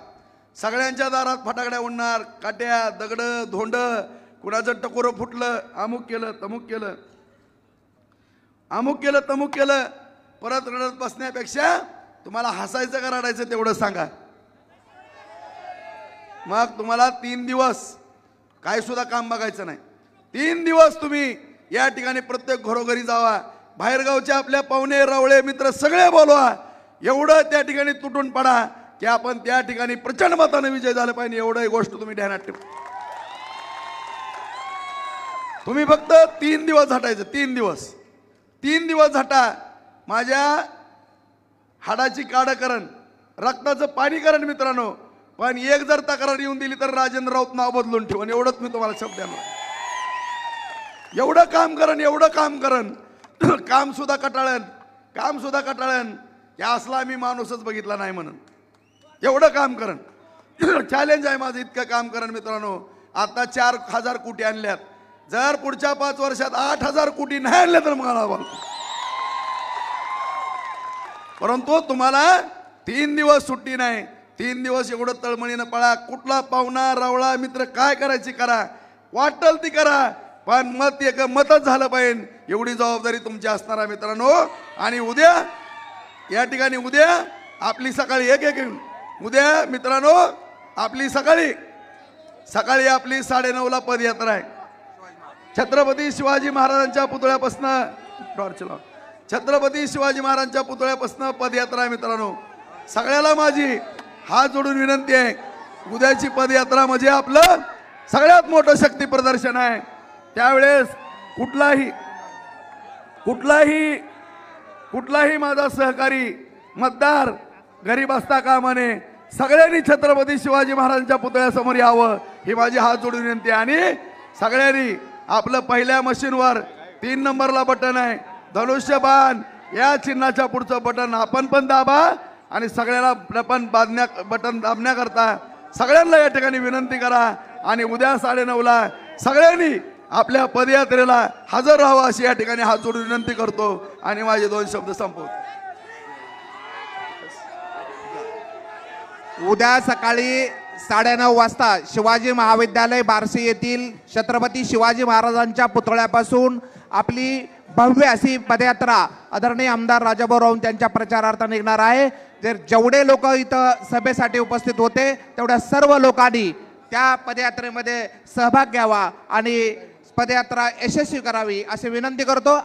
सगळ्यांच्या दारात फटाकड्या उडणार, काट्या, दगड, धोंड, कुणाचं टकोरं फुटलं, अमुक केलं, तमुक केलं, अमुक केलं, तमुक केलं. परत रडत बसण्यापेक्षा तुम्हाला हसायचं का रडायचं तेवढं सांगा. मग तुम्हाला 3 दिवस काय सुद्धा काम बघायचं नाही. 3 दिवस तुम्ही या ठिकाणी प्रत्येक घरोघरी जावा, बाहेरगावचे आपल्या पाहुणे रावळे मित्र सगळे बोलवा, एवढं त्या ठिकाणी तुटून पडा की आपण त्या ठिकाणी प्रचंड मताने विजय झाला पाहिजे, एवढं गोष्ट तुम्ही ध्यानात ठेवा. तुम्ही फक्त 3 दिवस हटायचं, 3 दिवस हटा. माझ्या हाडाची काढकरण, रक्ताचं पाणी करण मित्रांनो. पण एक जर तक्रार येऊन दिली तर राजेंद्र राऊत नाव बदलून ठेवून, एवढंच मी तुम्हाला शब्द देणार. एवढं काम करण काम सुद्धा कटाळन या असला आम्ही माणूसच बघितला नाही म्हणून. एवढं काम करण चॅलेंज आहे माझं, इतकं काम करण मित्रांनो. आता 4,000 कोटी आणल्यात, जर पुढच्या 5 वर्षात 8,000 कोटी नाही आणल्या तर मला बोल. परंतु तुम्हाला 3 दिवस सुट्टी नाही, 3 दिवस एवढं तळमळीनं पळा. कुठला पाहुणा रावळा मित्र काय करायची करा, वाटल ती करा, पण मत एक मतच झालं पाहिजे, एवढी जबाबदारी तुमची असणार आहे मित्रांनो. आणि उद्या या ठिकाणी आपली सकाळी उद्या मित्रांनो आपली सकाळी आपली 9:30ला पदयात्रा आहे. छत्रपती शिवाजी महाराजांच्या पुतळ्यापासून पदयात्रा आहे मित्रांनो. सगळ्याला माझी हात जोडून विनंती आहे, उद्याची पदयात्रा म्हणजे आपलं सगळ्यात मोठं शक्ती प्रदर्शन आहे. त्यावेळेस कुठलाही माझा सहकारी मतदार गरीब असता कामा नये. सगळ्यांनी छत्रपती शिवाजी महाराजांच्या पुतळ्यासमोर यावं ही माझी हात जोडून विनंती आहे. आणि सगळ्यांनी आपलं पहिल्या मशीनवर 3 नंबरला बटन आहे, धनुष्यबाण या चिन्हाच्या पुढचं बटन आपण पण दाबा. आणि सगळ्याला बटन दाबण्याकरता सगळ्यांना या ठिकाणी विनंती करा. आणि उद्या 9:30ला सगळ्यांनी आपल्या पदयात्रेला हजर राहावं अशी या ठिकाणी हात जोडून विनंती करतो आणि माझे 2 शब्द संपवतो. उद्या सकाळी 9:30 वाजता शिवाजी महाविद्यालय बार्शी येथील छत्रपती शिवाजी महाराजांच्या पुतळ्यापासून आपली भव्य अशी पदयात्रा आदरणीय आमदार राजाभाऊ राऊत त्यांच्या प्रचारार्थ निघणार आहे. जेवढे लोक इथं सभेसाठी उपस्थित होते तेवढ्या सर्व लोकांनी त्या पदयात्रेमध्ये सहभाग घ्यावा आणि पदयात्रा यशस्वी करावी अशी विनंती करतो.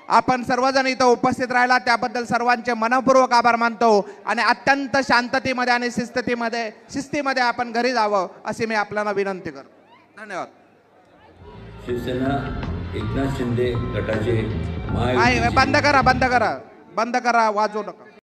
आपण सर्वजण इथं उपस्थित राहिला त्याबद्दल सर्वांचे मनपूर्वक आभार मानतो. आणि अत्यंत शांततेमध्ये आणि शिस्तीमध्ये आपण घरी जावं अशी मी आपल्याला विनंती करतो. धन्यवाद. शिवसेना एकनाथ शिंदे गटाचे बंद करा वाजवू नका.